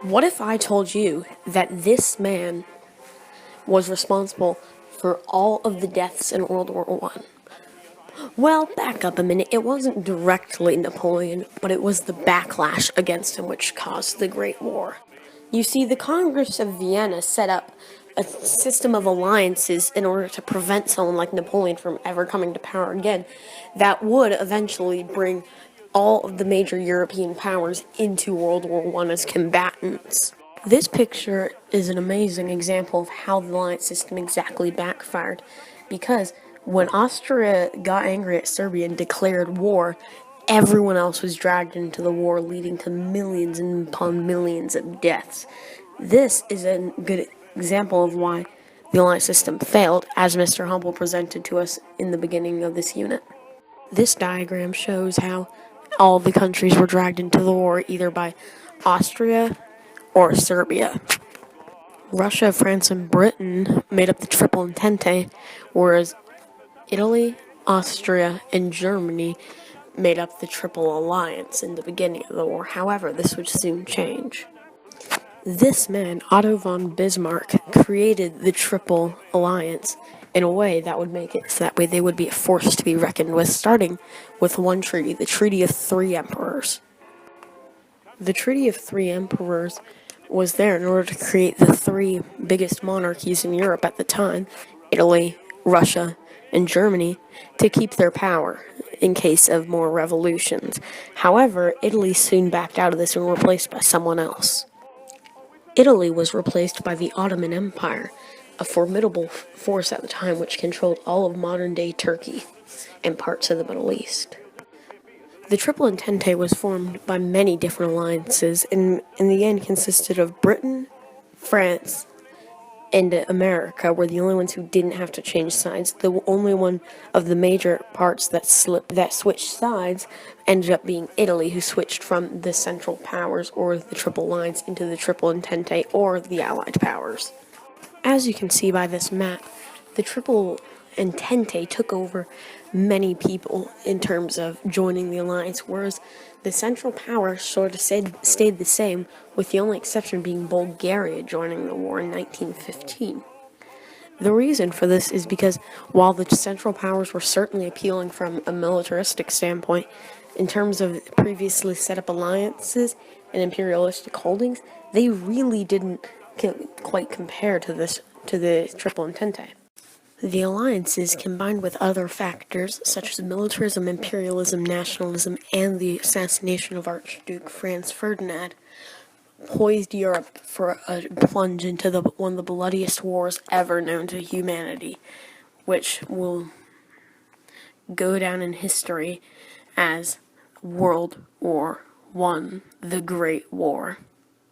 What if I told you that this man was responsible for all of the deaths in World War One? Well, back up a minute. It wasn't directly Napoleon, but it was the backlash against him which caused the Great War. You see, the Congress of Vienna set up a system of alliances in order to prevent someone like Napoleon from ever coming to power again that would eventually bring all of the major European powers into World War One as combatants. This picture is an amazing example of how the alliance system exactly backfired, because when Austria got angry at Serbia and declared war, everyone else was dragged into the war, leading to millions and upon millions of deaths. This is a good example of why the alliance system failed, as Mr. Humble presented to us in the beginning of this unit. This diagram shows how all the countries were dragged into the war either by Austria or Serbia. Russia, France, and Britain made up the Triple Entente, whereas Italy, Austria, and Germany made up the Triple Alliance in the beginning of the war. However, this would soon change. This man, Otto von Bismarck, created the Triple Alliance in a way that would make it so that way they would be a force to be reckoned with, starting with one treaty, the Treaty of Three Emperors. The Treaty of Three Emperors was there in order to create the three biggest monarchies in Europe at the time, Italy, Russia, and Germany, to keep their power in case of more revolutions. However, Italy soon backed out of this and were replaced by someone else. Italy was replaced by the Ottoman Empire, a formidable force at the time which controlled all of modern-day Turkey and parts of the Middle East. The Triple Entente was formed by many different alliances and in the end consisted of Britain, France, and America were the only ones who didn't have to change sides. The only one of the major parts that switched sides ended up being Italy, who switched from the Central Powers or the Triple Alliance into the Triple Entente or the Allied Powers. As you can see by this map, the Triple Entente took over many people in terms of joining the alliance, whereas the Central Powers sort of stayed the same, with the only exception being Bulgaria joining the war in 1915. The reason for this is because while the Central Powers were certainly appealing from a militaristic standpoint, in terms of previously set up alliances and imperialistic holdings, they really didn't quite compare to the Triple Entente. The alliances, combined with other factors such as militarism, imperialism, nationalism, and the assassination of Archduke Franz Ferdinand, poised Europe for a plunge into one of the bloodiest wars ever known to humanity, which will go down in history as World War I, the Great War.